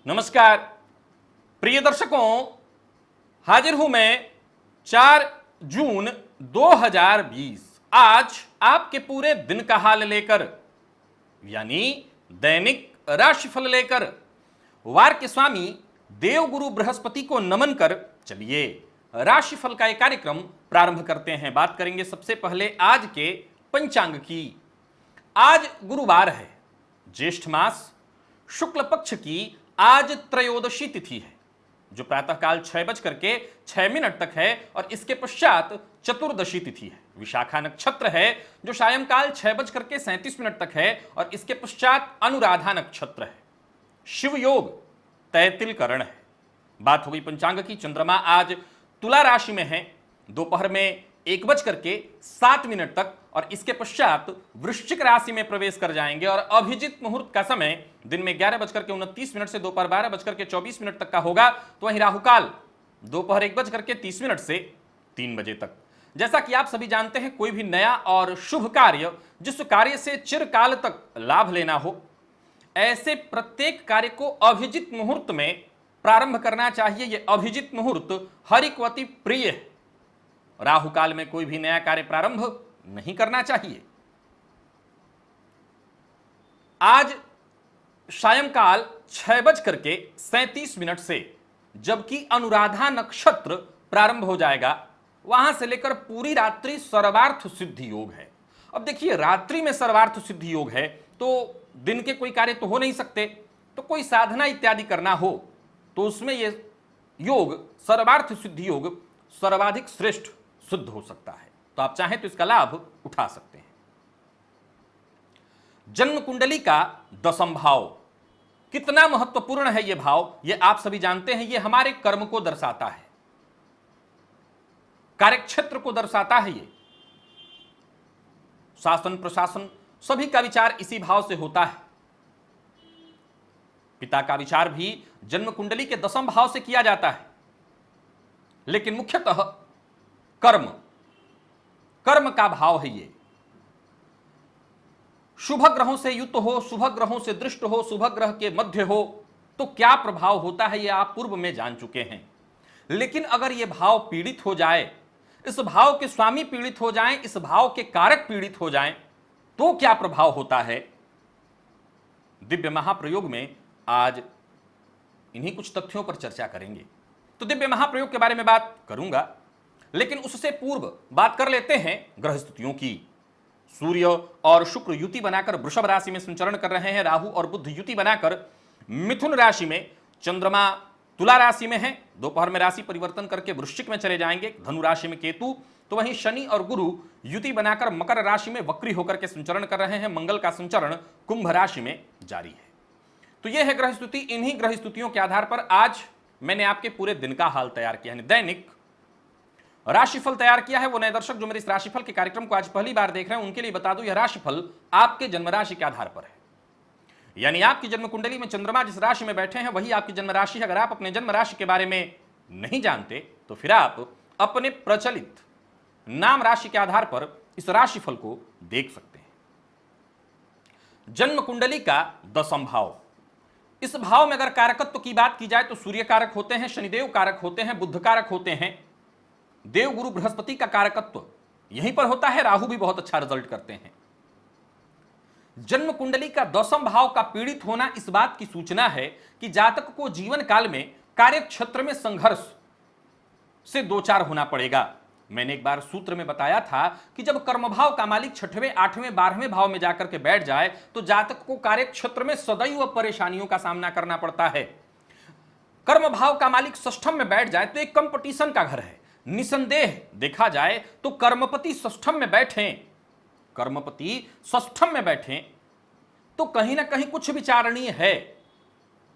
नमस्कार प्रिय दर्शकों, हाजिर हूं मैं 4 जून 2020 आज आपके पूरे दिन का हाल लेकर, यानी दैनिक राशिफल लेकर। वार के स्वामी देवगुरु बृहस्पति को नमन कर चलिए राशिफल का एक कार्यक्रम प्रारंभ करते हैं। बात करेंगे सबसे पहले आज के पंचांग की। आज गुरुवार है, ज्येष्ठ मास शुक्ल पक्ष की आज त्रयोदशी तिथि है, जो प्रातःकाल 6:06 तक है और इसके पश्चात चतुर्दशी तिथि है। विशाखा नक्षत्र है, जो सायंकाल 6:37 तक है और इसके पश्चात अनुराधा नक्षत्र है। शिव योग तैतिल करण है। बात हो गई पंचांग की। चंद्रमा आज तुला राशि में है, दोपहर में 1:07 तक और इसके पश्चात वृश्चिक राशि में प्रवेश कर जाएंगे और अभिजित मुहूर्त का समय दिन में 11:29 से दोपहर 12:24 तक का होगा। तो वहीं राहुकाल दोपहर 1:30 से 3 बजे तक। जैसा कि आप सभी जानते हैं, कोई भी नया और शुभ कार्य, जिस कार्य से चिरकाल तक लाभ लेना हो, ऐसे प्रत्येक कार्य को अभिजित मुहूर्त में प्रारंभ करना चाहिए। यह अभिजित मुहूर्त हरिक्वती प्रिय है। राहु काल में कोई भी नया कार्य प्रारंभ नहीं करना चाहिए। आज सायंकाल 6:37 से जबकि अनुराधा नक्षत्र प्रारंभ हो जाएगा, वहां से लेकर पूरी रात्रि सर्वार्थ सिद्धि योग है। अब देखिए, रात्रि में सर्वार्थ सिद्धि योग है तो दिन के कोई कार्य तो हो नहीं सकते, तो कोई साधना इत्यादि करना हो तो उसमें यह योग सर्वार्थ सिद्धि योग सर्वाधिक श्रेष्ठ सिद्ध हो सकता है। तो आप चाहें तो इसका लाभ उठा सकते हैं। जन्म कुंडली का 10वां भाव कितना महत्वपूर्ण है, यह भाव यह आप सभी जानते हैं। यह हमारे कर्म को दर्शाता है, कार्यक्षेत्र को दर्शाता है। यह शासन प्रशासन सभी का विचार इसी भाव से होता है। पिता का विचार भी जन्म कुंडली के 10वें भाव से किया जाता है, लेकिन मुख्यतः कर्म का भाव है। ये शुभ ग्रहों से युक्त हो, शुभ ग्रहों से दृष्ट हो, शुभ ग्रह के मध्य हो तो क्या प्रभाव होता है, यह आप पूर्व में जान चुके हैं। लेकिन अगर यह भाव पीड़ित हो जाए, इस भाव के स्वामी पीड़ित हो जाएं, इस भाव के कारक पीड़ित हो जाएं, तो क्या प्रभाव होता है। दिव्य महाप्रयोग में आज इन्हीं कुछ तथ्यों पर चर्चा करेंगे। तो दिव्य महाप्रयोग के बारे में बात करूंगा, लेकिन उससे पूर्व बात कर लेते हैं ग्रह स्थितियों की। सूर्य और शुक्र युति बनाकर वृषभ राशि में संचरण कर रहे हैं। राहु और बुध युति बनाकर मिथुन राशि में, चंद्रमा तुला राशि में है, दोपहर में राशि परिवर्तन करके वृश्चिक में चले जाएंगे। धनु राशि में केतु, तो वहीं शनि और गुरु युति बनाकर मकर राशि में वक्री होकर के संचरण कर रहे हैं। मंगल का संचरण कुंभ राशि में जारी है। तो यह है ग्रह स्थिति। इन्हीं ग्रह स्थितियों के आधार पर आज मैंने आपके पूरे दिन का हाल तैयार किया है, दैनिक राशिफल तैयार किया है। वो नए दर्शक जो मेरे इस राशिफल के कार्यक्रम को आज पहली बार देख रहे हैं, उनके लिए बता दूं, यह राशिफल आपके जन्म राशि के आधार पर है। यानी आपकी जन्म कुंडली में चंद्रमा जिस राशि में बैठे हैं वही आपकी जन्म राशि है। अगर आप अपने जन्म राशि के बारे में नहीं जानते तो फिर आप अपने प्रचलित नाम राशि के आधार पर इस राशिफल को देख सकते हैं। जन्म कुंडली का 10वां भाव, इस भाव में अगर कारकत्व की बात की जाए तो सूर्य कारक होते हैं, शनिदेव कारक होते हैं, बुध कारक होते हैं। देवगुरु बृहस्पति का कारकत्व यहीं पर होता है। राहु भी बहुत अच्छा रिजल्ट करते हैं। जन्म कुंडली का 10वां भाव का पीड़ित होना इस बात की सूचना है कि जातक को जीवन काल में कार्य क्षेत्र में संघर्ष से दो चार होना पड़ेगा। मैंने एक बार सूत्र में बताया था कि जब कर्म भाव का मालिक 6वें, 8वें, 12वें भाव में जाकर के बैठ जाए तो जातक को कार्य क्षेत्र में सदैव परेशानियों का सामना करना पड़ता है। कर्म भाव का मालिक 6ष्ठम में बैठ जाए तो एक कंपटीशन का घर है। निसंदेह देखा जाए तो कर्मपति 6ष्ठम में बैठे, कर्मपति 6ष्ठम में बैठे तो कहीं ना कहीं कुछ विचारणीय है।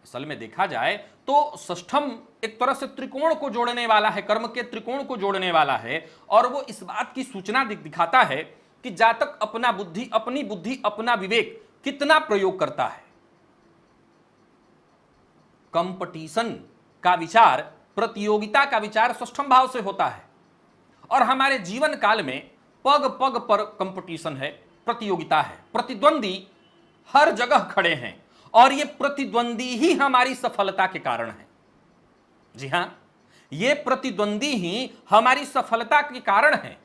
असल में देखा जाए तो 6ष्ठम एक तरह से त्रिकोण को जोड़ने वाला है, कर्म के त्रिकोण को जोड़ने वाला है, और वो इस बात की सूचना दिखाता है कि जातक अपनी बुद्धि, अपना विवेक कितना प्रयोग करता है। कंपटीशन का विचार, प्रतियोगिता का विचार 6ष्ठम भाव से होता है और हमारे जीवन काल में पग पग पर कंपटीशन है, प्रतियोगिता है, प्रतिद्वंदी हर जगह खड़े हैं और ये प्रतिद्वंदी ही हमारी सफलता के कारण है। जी हां, ये प्रतिद्वंदी ही हमारी सफलता के कारण है।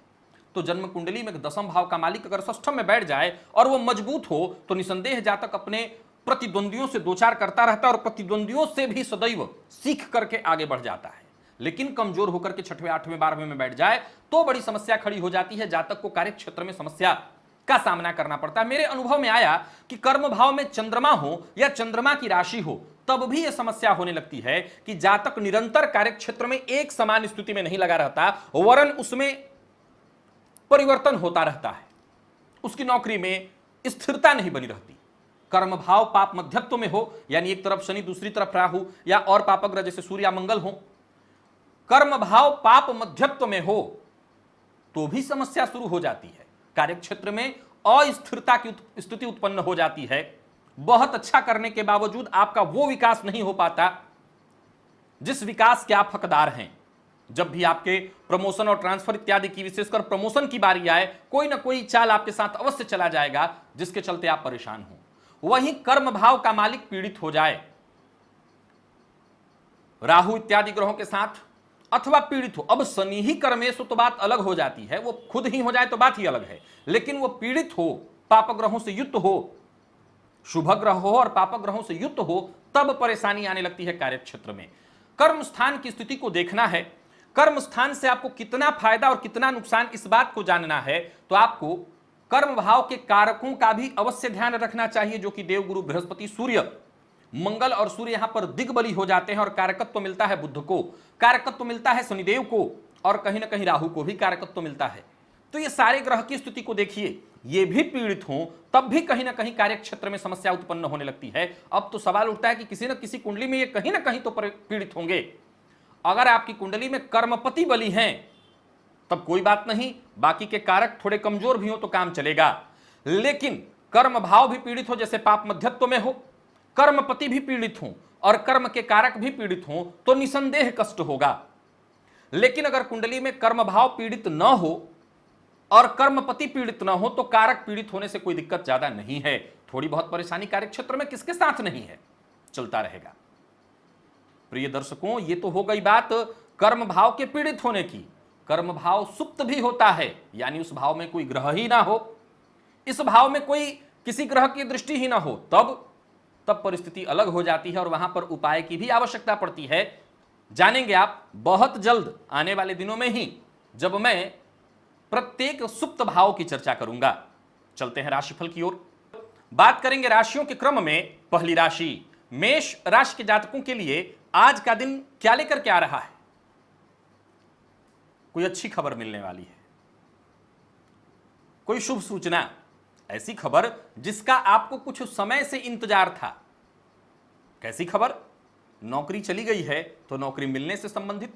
तो जन्म कुंडली में दसम भाव का मालिक अगर षष्ठम में बैठ जाए और वो मजबूत हो तो निसंदेह जातक अपने प्रतिद्वंदियों से दो चार करता रहता है और प्रतिद्वंदियों से भी सदैव सीख करके आगे बढ़ जाता है। लेकिन कमजोर होकर के 6वें 8वें 12वें में बैठ जाए तो बड़ी समस्या खड़ी हो जाती है, जातक को कार्य क्षेत्र में समस्या का सामना करना पड़ता है। मेरे अनुभव में आया कि कर्म भाव में चंद्रमा हो या चंद्रमा की राशि हो तब भी यह समस्या होने लगती है कि जातक निरंतर कार्य क्षेत्र में एक समान स्थिति में नहीं लगा रहता, वरन उसमें परिवर्तन होता रहता है, उसकी नौकरी में स्थिरता नहीं बनी रहती। कर्म भाव पाप मध्यत्व में हो, यानी एक तरफ शनि दूसरी तरफ राहु या और पापग्रह जैसे सूर्य या मंगल हो, कर्म भाव पाप मध्यत्व में हो तो भी समस्या शुरू हो जाती है। कार्यक्षेत्र में अस्थिरता की स्थिति उत्पन्न हो जाती है। बहुत अच्छा करने के बावजूद आपका वो विकास नहीं हो पाता जिस विकास के आप हकदार हैं। जब भी आपके प्रमोशन और ट्रांसफर इत्यादि की, विशेषकर प्रमोशन की बारी आए, कोई ना कोई चाल आपके साथ अवश्य चला जाएगा जिसके चलते आप परेशान हो। वहीं कर्म भाव का मालिक पीड़ित हो जाए राहु इत्यादि ग्रहों के साथ अथवा पीड़ित हो, अब शनि ही कर्मेश हो तो बात अलग हो जाती है, वो खुद ही हो जाए तो बात ही अलग है, लेकिन वो पीड़ित हो, पाप ग्रहों से युक्त हो, शुभ ग्रह हो और पाप ग्रहों से युक्त हो, तब परेशानी आने लगती है कार्यक्षेत्र में। कर्म स्थान की स्थिति को देखना है, कर्म स्थान से आपको कितना फायदा और कितना नुकसान इस बात को जानना है तो आपको कर्म भाव के कारकों का भी अवश्य ध्यान रखना चाहिए, जो कि देवगुरु बृहस्पति, सूर्य, मंगल और सूर्य यहां पर दिग्बली हो जाते हैं और कारकत्व मिलता है बुध को, कारकत्व मिलता है शनिदेव को और कहीं ना कहीं राहु को भी कारकत्व मिलता है। तो ये सारे ग्रह की स्थिति को देखिए, ये भी पीड़ित हों तब भी कहीं ना कहीं कार्यक्षेत्र में समस्या उत्पन्न होने लगती है। अब तो सवाल उठता है कि किसी न किसी कुंडली में ये कहीं ना कहीं तो पीड़ित होंगे। अगर आपकी कुंडली में कर्मपति बली हैं तब कोई बात नहीं, बाकी के कारक थोड़े कमजोर भी हो तो काम चलेगा। लेकिन कर्म भाव भी पीड़ित हो, जैसे पाप मध्यत्व में हो, कर्मपति भी पीड़ित हो और कर्म के कारक भी पीड़ित हो तो निसंदेह कष्ट होगा। लेकिन अगर कुंडली में कर्म भाव पीड़ित न हो और कर्मपति पीड़ित न हो तो कारक पीड़ित होने से कोई दिक्कत ज्यादा नहीं है। थोड़ी बहुत परेशानी कार्यक्षेत्र में किसके साथ नहीं है, चलता रहेगा। प्रिय दर्शकों, ये तो हो गई बात कर्म भाव के पीड़ित होने की। कर्म भाव सुप्त भी होता है, यानी उस भाव में कोई ग्रह ही ना हो, इस भाव में कोई किसी ग्रह की दृष्टि ही ना हो, तब परिस्थिति अलग हो जाती है और वहां पर उपाय की भी आवश्यकता पड़ती है। जानेंगे आप बहुत जल्द आने वाले दिनों में ही, जब मैं प्रत्येक सुप्त भाव की चर्चा करूंगा। चलते हैं राशिफल की ओर, बात करेंगे राशियों के क्रम में। पहली राशि मेष राशि के जातकों के लिए आज का दिन क्या लेकर के आ रहा है? कोई अच्छी खबर मिलने वाली है, कोई शुभ सूचना, ऐसी खबर जिसका आपको कुछ समय से इंतजार था। कैसी खबर? नौकरी चली गई है तो नौकरी मिलने से संबंधित,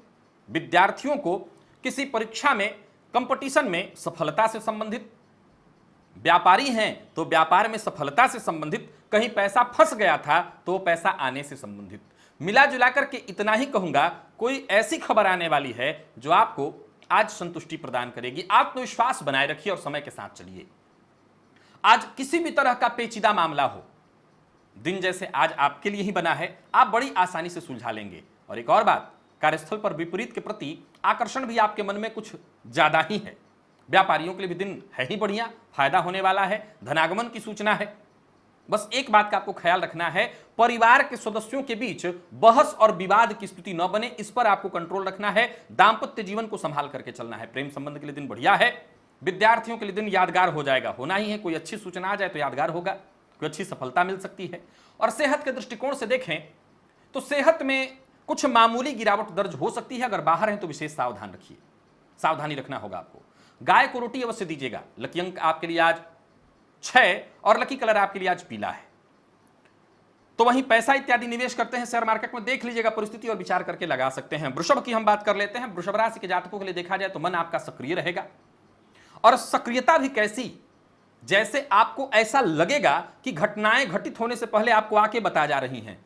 विद्यार्थियों को किसी परीक्षा में, कंपटीशन में सफलता से संबंधित, व्यापारी हैं तो व्यापार में सफलता से संबंधित, कहीं पैसा फंस गया था तो पैसा आने से संबंधित। मिला जुला करके इतना ही कहूंगा, कोई ऐसी खबर आने वाली है जो आपको आज संतुष्टि प्रदान करेगी। आत्मविश्वास बनाए रखिए और समय के साथ चलिए। आज किसी भी तरह का पेचीदा मामला हो, दिन जैसे आज आपके लिए ही बना है, आप बड़ी आसानी से सुलझा लेंगे। और एक और बात, कार्यस्थल पर विपरीत के प्रति आकर्षण भी आपके मन में कुछ ज्यादा ही है। व्यापारियों के लिए भी दिन है ही बढ़िया, फायदा होने वाला है, धनागमन की सूचना है। बस एक बात का आपको ख्याल रखना है, परिवार के सदस्यों के बीच बहस और विवाद की स्थिति न बने, इस पर आपको कंट्रोल रखना है। दाम्पत्य जीवन को संभाल करके चलना है। प्रेम संबंध के लिए दिन बढ़िया है। विद्यार्थियों के लिए दिन यादगार हो जाएगा, होना ही है। कोई अच्छी सूचना आ जाए तो यादगार होगा, कोई अच्छी सफलता मिल सकती है। और सेहत के दृष्टिकोण से देखें तो सेहत में कुछ मामूली गिरावट दर्ज हो सकती है। अगर बाहर हैं तो विशेष सावधान रखिए, सावधानी रखना होगा आपको। गाय को रोटी अवश्य दीजिएगा। लकी अंक आपके लिए आज 6 और लकी कलर आपके लिए आज पीला है। तो वहीं पैसा इत्यादि निवेश करते हैं शेयर मार्केट में, देख लीजिएगा परिस्थिति और विचार करके लगा सकते हैं। वृषभ की हम बात कर लेते हैं। वृषभ राशि के जातकों के लिए देखा जाए तो मन आपका सक्रिय रहेगा, और सक्रियता भी कैसी, जैसे आपको ऐसा लगेगा कि घटनाएं घटित होने से पहले आपको आके बता जा रही हैं।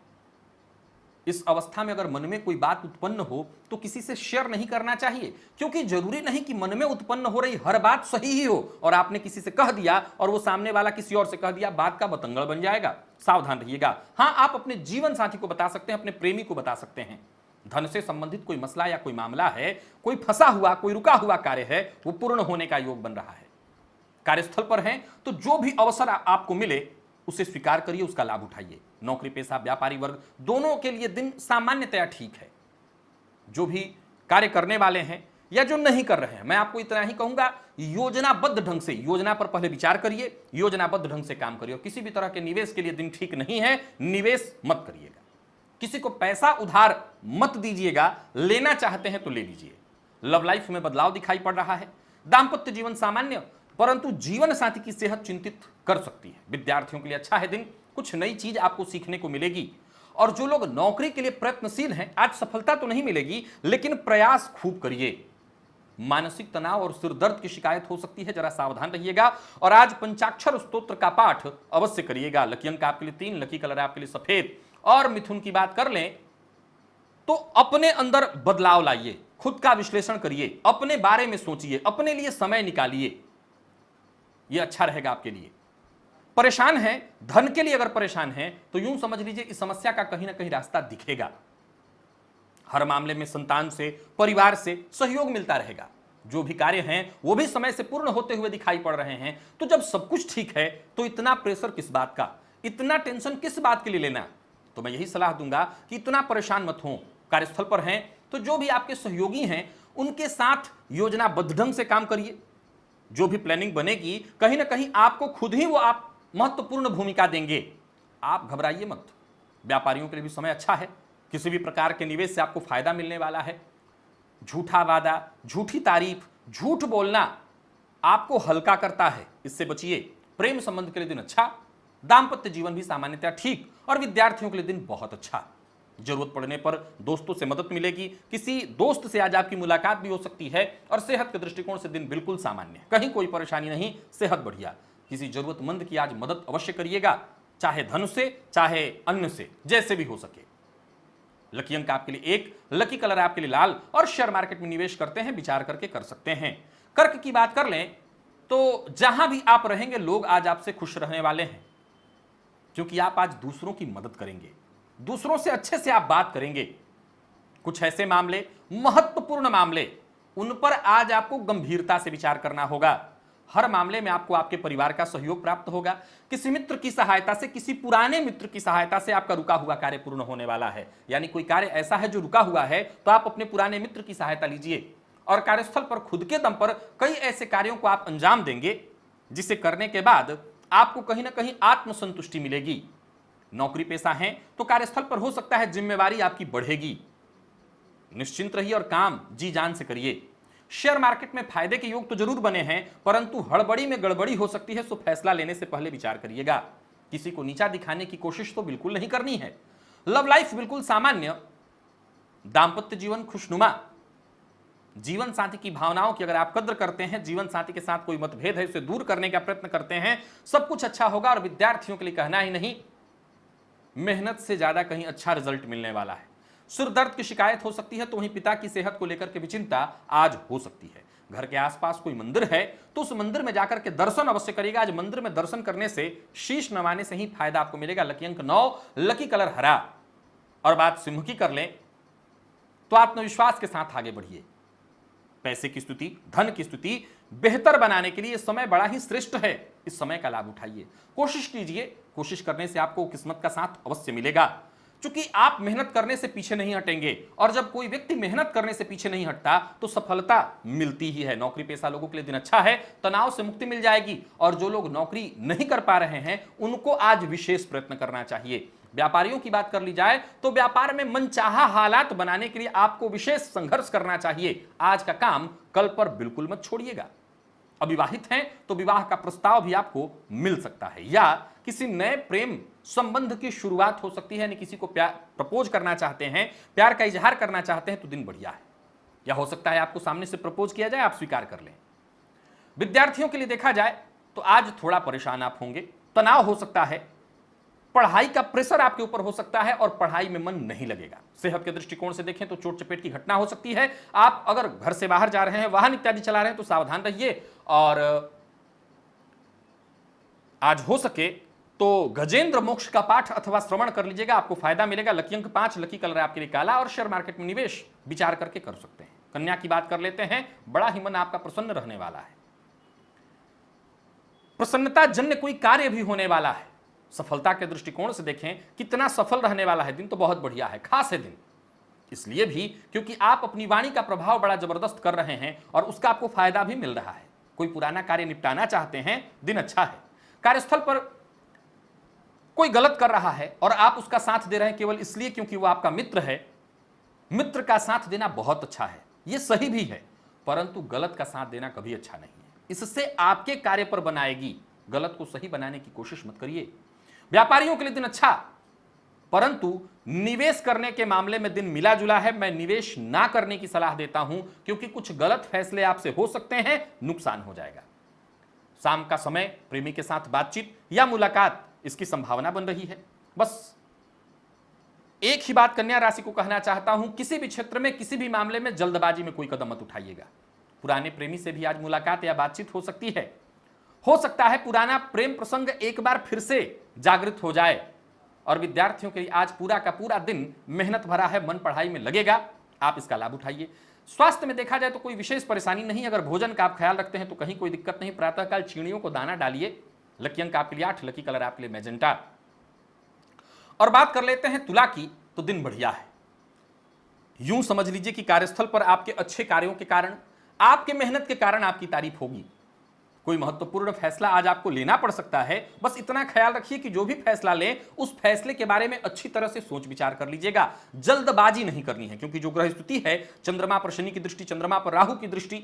इस अवस्था में अगर मन में कोई बात उत्पन्न हो तो किसी से शेयर नहीं करना चाहिए, क्योंकि जरूरी नहीं कि मन में उत्पन्न हो रही हर बात सही ही हो और आपने किसी से कह दिया और वो सामने वाला किसी और से कह दिया, बात का बतंगड़ बन जाएगा। सावधान रहिएगा। हां, आप अपने जीवन साथी को बता सकते हैं, अपने प्रेमी को बता सकते हैं। धन से संबंधित कोई मसला या कोई मामला है, कोई फंसा हुआ, कोई रुका हुआ कार्य है, वो पूर्ण होने का योग बन रहा है। कार्यस्थल पर हैं तो जो भी अवसर आपको मिले उसे स्वीकार करिए, उसका लाभ उठाइए। नौकरी पेशा, व्यापारी वर्ग दोनों के लिए दिन सामान्यतया ठीक है। जो भी कार्य करने वाले हैं या जो नहीं कर रहे हैं, मैं आपको इतना ही कहूंगा, योजनाबद्ध ढंग से, योजना पर पहले विचार करिए, योजनाबद्ध ढंग से काम करिए। किसी भी तरह के निवेश के लिए दिन ठीक नहीं है, निवेश मत करिएगा। किसी को पैसा उधार मत दीजिएगा, लेना चाहते हैं तो ले लीजिए। लव लाइफ में बदलाव दिखाई पड़ रहा है। दाम्पत्य जीवन सामान्य, परंतु जीवन साथी की सेहत चिंतित कर सकती है। विद्यार्थियों के लिए अच्छा है दिन, कुछ नई चीज आपको सीखने को मिलेगी। और जो लोग नौकरी के लिए प्रयत्नशील हैं, आज सफलता तो नहीं मिलेगी, लेकिन प्रयास खूब करिए। मानसिक तनाव और सिर दर्द की शिकायत हो सकती है, जरा सावधान रहिएगा। और आज पंचाक्षर स्तोत्र का पाठ अवश्य करिएगा। लकी अंक आपके लिए 3, लकी कलर आपके लिए सफेद। और मिथुन की बात कर लें तो अपने अंदर बदलाव लाइए, खुद का विश्लेषण करिए, अपने बारे में सोचिए, अपने लिए समय निकालिए, यह अच्छा रहेगा आपके लिए। परेशान हैं, धन के लिए अगर परेशान हैं तो यूं समझ लीजिए इस समस्या का कहीं ना कहीं रास्ता दिखेगा। हर मामले में संतान से, परिवार से सहयोग मिलता रहेगा। जो भी कार्य हैं वो भी समय से पूर्ण होते हुए दिखाई पड़ रहे हैं। तो जब सब कुछ ठीक है तो इतना प्रेशर किस बात का, इतना टेंशन किस बात के लिए लेना। तो मैं यही सलाह दूंगा कि इतना परेशान मत हो। कार्यस्थल पर हैं तो जो भी आपके सहयोगी हैं उनके साथ योजनाबद्ध ढंग से काम करिए। जो भी प्लानिंग बनेगी कहीं ना कहीं आपको खुद ही वो आप महत्वपूर्ण भूमिका देंगे। आप घबराइए मत। व्यापारियों के लिए भी समय अच्छा है। किसी भी प्रकार के निवेश से आपको फायदा मिलने वाला है। झूठा वादा, झूठी तारीफ, झूठ बोलना आपको हल्का करता है, इससे बचिए। प्रेम संबंध के लिए दिन अच्छा, दाम्पत्य जीवन भी सामान्यतः ठीक और विद्यार्थियों के लिए दिन बहुत अच्छा। जरूरत पड़ने पर दोस्तों से मदद मिलेगी। किसी दोस्त से आज आपकी मुलाकात भी हो सकती है। और सेहत के दृष्टिकोण से दिन बिल्कुल सामान्य, कहीं कोई परेशानी नहीं, सेहत बढ़िया। किसी जरूरतमंद की आज मदद अवश्य करिएगा, चाहे धन से, चाहे अन्न से, जैसे भी हो सके। लकी अंक आपके लिए 1, लकी कलर आपके लिए लाल। और शेयर मार्केट में निवेश करते हैं, विचार करके कर सकते हैं। कर्क की बात कर लें तो जहां भी आप रहेंगे लोग आज आपसे खुश रहने वाले हैं, क्योंकि आप आज दूसरों की मदद करेंगे, दूसरों से अच्छे से आप बात करेंगे। कुछ ऐसे मामले, महत्वपूर्ण मामले, उन पर आज आपको गंभीरता से विचार करना होगा। हर मामले में आपको आपके परिवार का सहयोग प्राप्त होगा। किसी मित्र की सहायता से, किसी पुराने मित्र की सहायता से आपका रुका हुआ कार्य पूर्ण होने वाला है। यानी कोई कार्य ऐसा है जो रुका हुआ है तो आप अपने पुराने मित्र की सहायता लीजिए। और कार्यस्थल पर खुद के दम पर कई ऐसे कार्यों को आप अंजाम देंगे जिसे करने के बाद आपको कहीं ना कहीं आत्मसंतुष्टि मिलेगी। नौकरी पेशा है तो कार्यस्थल पर हो सकता है जिम्मेवारी आपकी बढ़ेगी। निश्चिंत रहिए और काम जी जान से करिए। शेयर मार्केट में फायदे के योग तो जरूर बने हैं, परंतु हड़बड़ी में गड़बड़ी हो सकती है, सो फैसला लेने से पहले विचार करिएगा। किसी को नीचा दिखाने की कोशिश तो बिल्कुल नहीं करनी है। लव लाइफ बिल्कुल सामान्य, दाम्पत्य जीवन खुशनुमा। जीवन साथी की भावनाओं की अगर आप कद्र करते हैं, जीवन साथी के साथ कोई मतभेद है उसे दूर करने का प्रयत्न करते हैं, सब कुछ अच्छा होगा। और विद्यार्थियों के लिए कहना ही नहीं, मेहनत से ज्यादा कहीं अच्छा रिजल्ट मिलने वाला है। सिर दर्द की शिकायत हो सकती है तो वहीं पिता की सेहत को लेकर के भी चिंता आज हो सकती है। घर के आसपास कोई मंदिर है तो उस मंदिर में जाकर के दर्शन अवश्य करिएगा। आज मंदिर में दर्शन करने से, शीश नवाने से ही फायदा आपको मिलेगा। लकी अंक 9, लकी कलर हरा। और बात सिंह की कर लें तो आत्मविश्वास के साथ आगे बढ़िए। पैसे की स्थिति, धन की स्थिति बेहतर बनाने के लिए समय बड़ा ही श्रेष्ठ है। इस समय का लाभ उठाइए, कोशिश कीजिए। कोशिश करने से आपको किस्मत का साथ अवश्य मिलेगा, क्योंकि आप मेहनत करने से पीछे नहीं हटेंगे। और जब कोई व्यक्ति मेहनत करने से पीछे नहीं हटता तो सफलता मिलती ही है। नौकरी पेशा लोगों के लिए दिन अच्छा है, तनाव से मुक्ति मिल जाएगी। और जो लोग नौकरी नहीं कर पा रहे हैं उनको आज विशेष प्रयत्न करना चाहिए। व्यापारियों की बात कर ली जाए तो व्यापार में मनचाहा हालात बनाने के लिए आपको विशेष संघर्ष करना चाहिए। आज का काम कल पर बिल्कुल मत छोड़िएगा। अविवाहित हैं तो विवाह का प्रस्ताव भी आपको मिल सकता है, या किसी नए प्रेम संबंध की शुरुआत हो सकती है। यानी किसी को प्यार प्रपोज करना चाहते हैं, प्यार का इजहार करना चाहते हैं तो दिन बढ़िया है। या हो सकता है आपको सामने से प्रपोज किया जाए, आप स्वीकार कर लें। विद्यार्थियों के लिए देखा जाए तो आज थोड़ा परेशान आप होंगे, तनाव हो सकता है। पढ़ाई का प्रेशर आपके ऊपर हो सकता है और पढ़ाई में मन नहीं लगेगा। सेहत के दृष्टिकोण से देखें तो चोट चपेट की घटना हो सकती है। आप अगर घर से बाहर जा रहे हैं, वाहन इत्यादि चला रहे हैं तो सावधान रहिए। और आज हो सके तो गजेंद्र मोक्ष का पाठ अथवा श्रवण कर लीजिएगा, आपको फायदा मिलेगा। लकी अंक 5, लकी कलर आपके लिए काला और शेयर मार्केट में निवेश विचार करके कर सकते हैं। कन्या की बात कर लेते हैं, बड़ा ही मन आपका प्रसन्न रहने वाला है। प्रसन्नता जन्य कोई कार्य भी होने वाला है। सफलता के दृष्टिकोण से देखें कितना सफल रहने वाला है दिन, तो बहुत बढ़िया है, खास है दिन। इसलिए भी क्योंकि आप अपनी वाणी का प्रभाव बड़ा जबरदस्त कर रहे हैं और उसका आपको फायदा भी मिल रहा है। कोई पुराना कार्य निपटाना चाहते हैं, दिन अच्छा है। कार्यस्थल पर कोई गलत कर रहा है और आप उसका साथ दे रहे हैं केवल इसलिए क्योंकि वो आपका मित्र है। मित्र का साथ देना बहुत अच्छा है, ये सही भी है, परंतु गलत का साथ देना कभी अच्छा नहीं है। इससे आपके कार्य पर बनाएगी, गलत को सही बनाने की कोशिश मत करिए। व्यापारियों के लिए दिन अच्छा, परंतु निवेश करने के मामले में दिन मिला जुला है। मैं निवेश ना करने की सलाह देता हूं क्योंकि कुछ गलत फैसले आपसे हो सकते हैं, नुकसान हो जाएगा। शाम का समय प्रेमी के साथ बातचीत या मुलाकात, इसकी संभावना बन रही है। बस एक ही बात कन्या राशि को कहना चाहता हूं, किसी भी क्षेत्र में, किसी भी मामले में जल्दबाजी में कोई कदम मत उठाइएगा। पुराने प्रेमी से भी आज मुलाकात या बातचीत हो सकती है। हो सकता है पुराना प्रेम प्रसंग एक बार फिर से जागृत हो जाए। और विद्यार्थियों के लिए आज पूरा का पूरा दिन मेहनत भरा है, मन पढ़ाई में लगेगा, आप इसका लाभ उठाइए। स्वास्थ्य में देखा जाए तो कोई विशेष परेशानी नहीं। अगर भोजन का आप ख्याल रखते हैं तो कहीं कोई दिक्कत नहीं। प्रातःकाल चिड़ियों को दाना डालिए। लकी अंक आपके लिए 8, लकी कलर आपके लिए मैजेंटा। और बात कर लेते हैं तुला की, तो दिन बढ़िया है। यूं समझ लीजिए कि कार्यस्थल पर आपके अच्छे कार्यों के कारण, आपके मेहनत के कारण आपकी तारीफ होगी। कोई महत्वपूर्ण फैसला आज आपको लेना पड़ सकता है। बस इतना ख्याल रखिए कि जो भी फैसला लें उस फैसले के बारे में अच्छी तरह से सोच विचार कर लीजिएगा। जल्दबाजी नहीं करनी है क्योंकि जो ग्रह स्थिति है, चंद्रमा पर शनि की दृष्टि, चंद्रमा पर राहु की दृष्टि,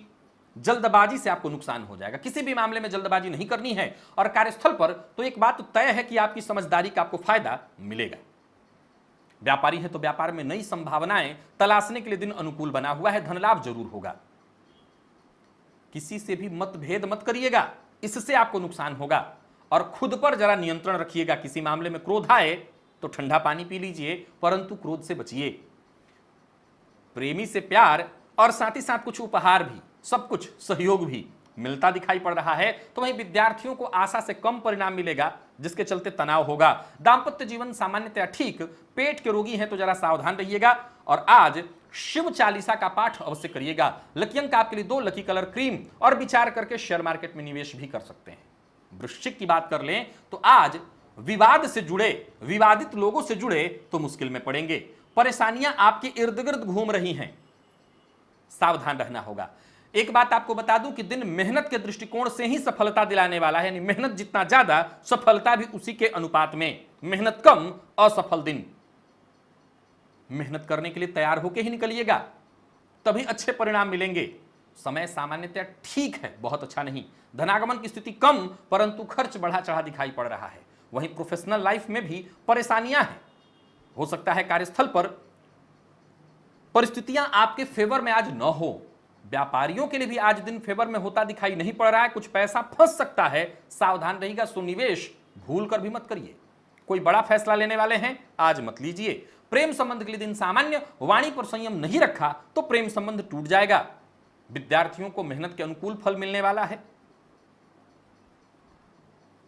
जल्दबाजी से आपको नुकसान हो जाएगा। किसी भी मामले में जल्दबाजी नहीं करनी है। और कार्यस्थल पर तो एक बात तय है कि आपकी समझदारी का आपको फायदा मिलेगा। व्यापारी है तो व्यापार में नई संभावनाएं तलाशने के लिए दिन अनुकूल बना हुआ है। धन लाभ जरूर होगा। किसी से भी मतभेद मत करिएगा, इससे आपको नुकसान होगा। और खुद पर जरा नियंत्रण रखिएगा। किसी मामले में क्रोध आए तो ठंडा पानी पी लीजिए, परंतु क्रोध से बचिए। प्रेमी से प्यार और साथ ही साथ कुछ उपहार भी, सब कुछ सहयोग भी मिलता दिखाई पड़ रहा है। तो वहीं विद्यार्थियों को आशा से कम परिणाम मिलेगा, जिसके चलते तनाव होगा। दाम्पत्य जीवन सामान्यतः ठीक। पेट के रोगी हैं तो जरा सावधान रहिएगा। और आज शिव चालीसा का पाठ अवश्य करिएगा। लकी अंक आपके लिए 2, लकी कलर क्रीम। और विचार करके शेयर मार्केट में निवेश भी कर सकते हैं। वृश्चिक की बात कर लें तो आज विवाद से जुड़े, विवादित लोगों से जुड़े तो मुश्किल में पड़ेंगे। परेशानियां आपके इर्द गिर्द घूम रही हैं, सावधान रहना होगा। एक बात आपको बता दूं कि दिन मेहनत के दृष्टिकोण से ही सफलता दिलाने वाला है। यानी मेहनत जितना ज्यादा, सफलता भी उसी के अनुपात में। मेहनत कम, असफल दिन। मेहनत करने के लिए तैयार होकर ही निकलिएगा, तभी अच्छे परिणाम मिलेंगे। समय सामान्यतः ठीक है, बहुत अच्छा नहीं। धनागमन की स्थिति कम, परंतु खर्च बढ़ा चढ़ा दिखाई पड़ रहा है। वहीं प्रोफेशनल लाइफ में भी परेशानियां हैं। हो सकता है कार्यस्थल पर परिस्थितियां आपके फेवर में आज न हो। व्यापारियों के लिए भी आज दिन फेवर में होता दिखाई नहीं पड़ रहा है। कुछ पैसा फंस सकता है, सावधान रहिएगा। सुनिवेश भूल कर भी मत करिए। कोई बड़ा फैसला लेने वाले हैं, आज मत लीजिए। प्रेम संबंध के लिए दिन सामान्य। वाणी पर संयम नहीं रखा तो प्रेम संबंध टूट जाएगा। विद्यार्थियों को मेहनत के अनुकूल फल मिलने वाला है।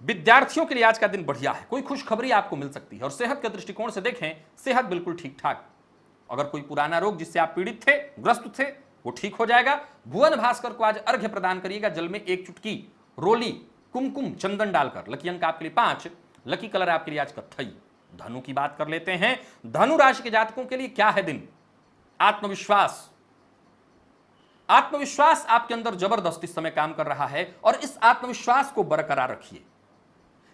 विद्यार्थियों के लिए आज का दिन बढ़िया है। कोई खुशखबरी आपको मिल सकती है। और सेहत के दृष्टिकोण से देखें, सेहत बिल्कुल ठीक ठाक। अगर कोई पुराना रोग जिससे आप पीड़ित थे, ग्रस्त थे, वो ठीक हो जाएगा। भुवन भास्कर को आज अर्घ्य प्रदान करिएगा। जल में 1 चुटकी रोली, कुमकुम, चंदन डालकर। लकी अंक आपके लिए 5, लकी कलर आपके लिए आज कत्थई। धनु की बात कर लेते हैं। धनु राशि के जातकों के लिए क्या है दिन? आत्मविश्वास। आत्मविश्वास आपके अंदर जबरदस्त इस समय काम कर रहा है और इस आत्मविश्वास को बरकरार रखिए।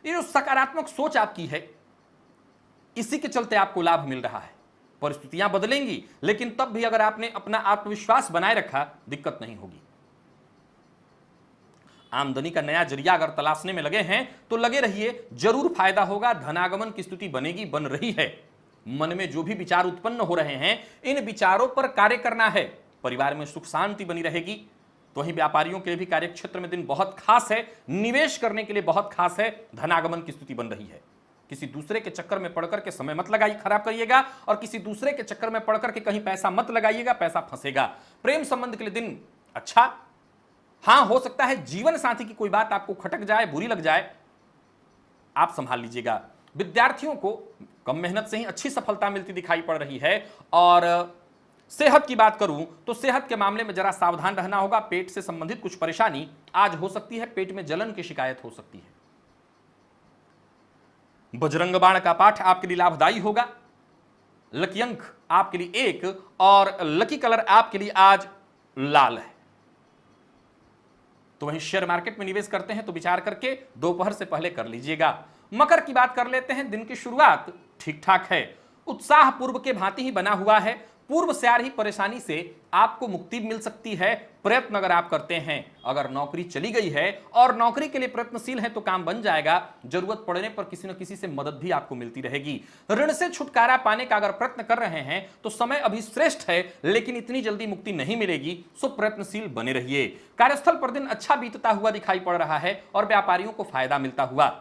ये जो सकारात्मक सोच आपकी है, इसी के चलते आपको लाभ मिल रहा है। परिस्थितियां बदलेंगी, लेकिन तब भी अगर आपने अपना आत्मविश्वास बनाए रखा, दिक्कत नहीं होगी। आमदनी का नया जरिया अगर तलाशने में लगे हैं तो लगे रहिए, जरूर फायदा होगा। धनागमन की स्थिति बनेगी, बन रही है। मन में जो भी विचार उत्पन्न हो रहे हैं, इन विचारों पर कार्य करना है। परिवार में सुख शांति बनी रहेगी। तो वहीं व्यापारियों के लिए भी कार्यक्षेत्र में दिन बहुत खास है। निवेश करने के लिए बहुत खास है। धनागमन की स्थिति बन रही है। किसी दूसरे के चक्कर में पड़कर के समय मत लगाइए, खराब करिएगा, और किसी दूसरे के चक्कर में पड़कर के कहीं पैसा मत लगाइएगा, पैसा फंसेगा। प्रेम संबंध के लिए दिन अच्छा, हां हो सकता है जीवन साथी की कोई बात आपको खटक जाए, बुरी लग जाए, आप संभाल लीजिएगा। विद्यार्थियों को कम मेहनत से ही अच्छी सफलता मिलती दिखाई पड़ रही है। और सेहत की बात करूं तो सेहत के मामले में जरा सावधान रहना होगा। पेट से संबंधित कुछ परेशानी आज हो सकती है, पेट में जलन की शिकायत हो सकती है। बजरंग बाण का पाठ आपके लिए लाभदायी होगा। लकी अंक आपके लिए 1 और लकी कलर आपके लिए आज लाल है। तो वहीं शेयर मार्केट में निवेश करते हैं तो विचार करके दोपहर से पहले कर लीजिएगा। मकर की बात कर लेते हैं। दिन की शुरुआत ठीक ठाक है, उत्साह पूर्व के भांति ही बना हुआ है। पूर्व से आ रही परेशानी से आपको मुक्ति मिल सकती है, प्रयत्न अगर आप करते हैं। अगर नौकरी चली गई है और नौकरी के लिए प्रयत्नशील है तो काम बन जाएगा। जरूरत पड़ने पर किसी न किसी से मदद भी आपको मिलती रहेगी। ऋण से छुटकारा पाने का अगर प्रयत्न कर रहे हैं तो समय अभी श्रेष्ठ है, लेकिन इतनी जल्दी मुक्ति नहीं मिलेगी, सो प्रयत्नशील बने रहिए। कार्यस्थल पर दिन अच्छा बीतता हुआ दिखाई पड़ रहा है और व्यापारियों को फायदा मिलता हुआ।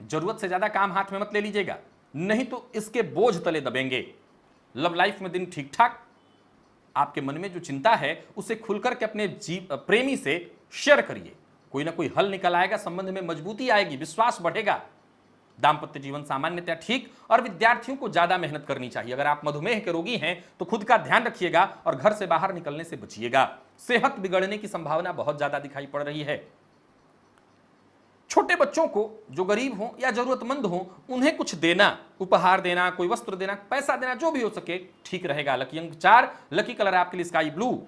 जरूरत से ज्यादा काम हाथ में मत ले लीजिएगा, नहीं तो इसके बोझ तले दबेंगे। लव लाइफ में दिन ठीक ठाक। आपके मन में जो चिंता है उसे खुलकर के अपने प्रेमी से शेयर करिए, कोई ना कोई हल निकल आएगा, संबंध में मजबूती आएगी, विश्वास बढ़ेगा। दाम्पत्य जीवन सामान्यतः ठीक, और विद्यार्थियों को ज्यादा मेहनत करनी चाहिए। अगर आप मधुमेह के रोगी हैं तो खुद का ध्यान रखिएगा और घर से बाहर निकलने से बचिएगा। सेहत बिगड़ने की संभावना बहुत ज्यादा दिखाई पड़ रही है। छोटे बच्चों को जो गरीब हो या जरूरतमंद हो उन्हें कुछ देना, उपहार देना, कोई वस्त्र देना, पैसा देना, जो भी हो सके ठीक रहेगा। लकी अंक 4, लकी कलर आपके लिए स्काई ब्लू।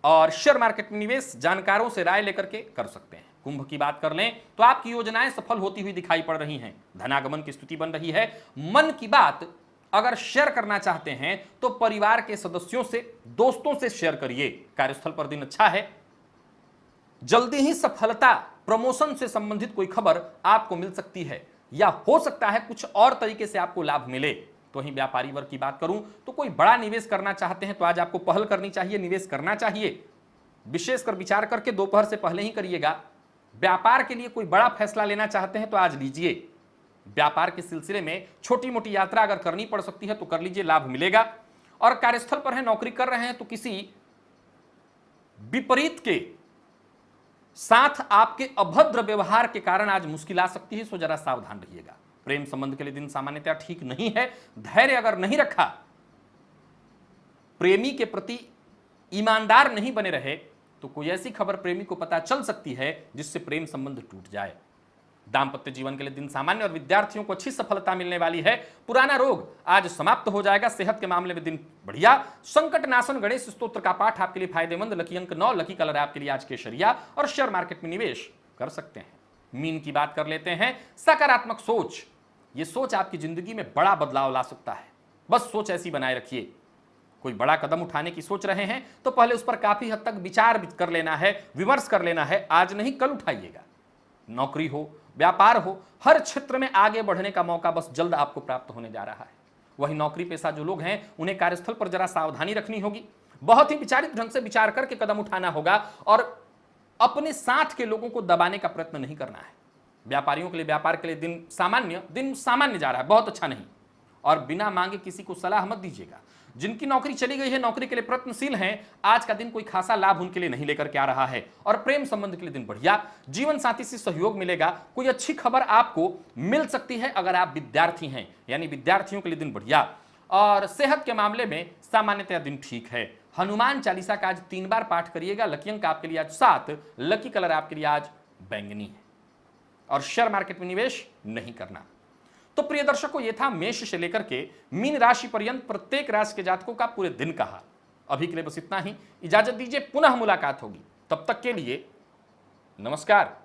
और शेयर मार्केट में निवेश जानकारों से राय लेकर के कर सकते हैं। कुंभ की बात कर लें तो आपकी योजनाएं सफल होती हुई दिखाई पड़ रही हैं, धनागमन की स्थिति बन रही है। मन की बात अगर शेयर करना चाहते हैं तो परिवार के सदस्यों से, दोस्तों से शेयर करिए। कार्यस्थल पर दिन अच्छा है। जल्दी ही सफलता, प्रमोशन से संबंधित कोई खबर आपको मिल सकती है, या हो सकता है कुछ और तरीके से आपको लाभ मिले। तो वहीं व्यापारी वर्ग की बात करूं तो कोई बड़ा निवेश करना चाहते हैं तो आज आपको पहल करनी चाहिए, निवेश करना चाहिए। विशेषकर विचार करके दोपहर से पहले ही करिएगा। व्यापार के लिए कोई बड़ा फैसला लेना चाहते हैं तो आज लीजिए। व्यापार के सिलसिले में छोटी मोटी यात्रा अगर करनी पड़ सकती है तो कर लीजिए, लाभ मिलेगा। और कार्यस्थल पर है, नौकरी कर रहे हैं तो किसी विपरीत के साथ आपके अभद्र व्यवहार के कारण आज मुश्किल आ सकती है, सो जरा सावधान रहिएगा। प्रेम संबंध के लिए दिन सामान्यतः ठीक नहीं है। धैर्य अगर नहीं रखा, प्रेमी के प्रति ईमानदार नहीं बने रहे तो कोई ऐसी खबर प्रेमी को पता चल सकती है जिससे प्रेम संबंध टूट जाए। दाम्पत्य जीवन के लिए दिन सामान्य और विद्यार्थियों को अच्छी सफलता मिलने वाली है। पुराना रोग आज समाप्त हो जाएगा। सेहत के मामले में दिन बढ़िया। संकट नाशन गणेश स्तोत्र का पाठ आपके लिए फायदेमंद। लकी अंक 9, लकी कलर आपके लिए आज केसरिया। और शेयर मार्केट में निवेश कर सकते हैं। मीन की बात कर लेते हैं। सकारात्मक सोच, ये सोच आपकी जिंदगी में बड़ा बदलाव ला सकता है। बस सोच ऐसी बनाए रखिए। कोई बड़ा कदम उठाने की सोच रहे हैं तो पहले उस पर काफी हद तक विचार कर लेना है, विमर्श कर लेना है। आज नहीं कल उठाइएगा। नौकरी हो, व्यापार हो, हर क्षेत्र में आगे बढ़ने का मौका बस जल्द आपको प्राप्त होने जा रहा है। वही नौकरी पेशा जो लोग हैं उन्हें कार्यस्थल पर जरा सावधानी रखनी होगी। बहुत ही विचारित ढंग से विचार करके कदम उठाना होगा और अपने साथ के लोगों को दबाने का प्रयत्न नहीं करना है। व्यापारियों के लिए, व्यापार के लिए दिन सामान्य जा रहा है, बहुत अच्छा नहीं। और बिना मांगे किसी को सलाह मत दीजिएगा। जिनकी नौकरी चली गई है, नौकरी के लिए प्रयत्नशील हैं, आज का दिन कोई खासा लाभ उनके लिए नहीं लेकर के आ रहा है। और प्रेम संबंध के लिए दिन बढ़िया। जीवन साथी से सहयोग मिलेगा। कोई अच्छी खबर आपको मिल सकती है अगर आप विद्यार्थी हैं, यानी विद्यार्थियों के लिए दिन बढ़िया। और सेहत के मामले में सामान्यतः दिन ठीक है। हनुमान चालीसा का आज 3 बार पाठ करिएगा। लकी अंक आपके लिए आज 7, लकी कलर आपके लिए आज बैंगनी है। और शेयर मार्केट में निवेश नहीं करना। तो प्रिय दर्शकों, यह था मेष से लेकर के मीन राशि पर्यंत प्रत्येक राशि के जातकों का पूरे दिन का हाल। अभी के लिए बस इतना ही। इजाजत दीजिए, पुनः मुलाकात होगी। तब तक के लिए नमस्कार।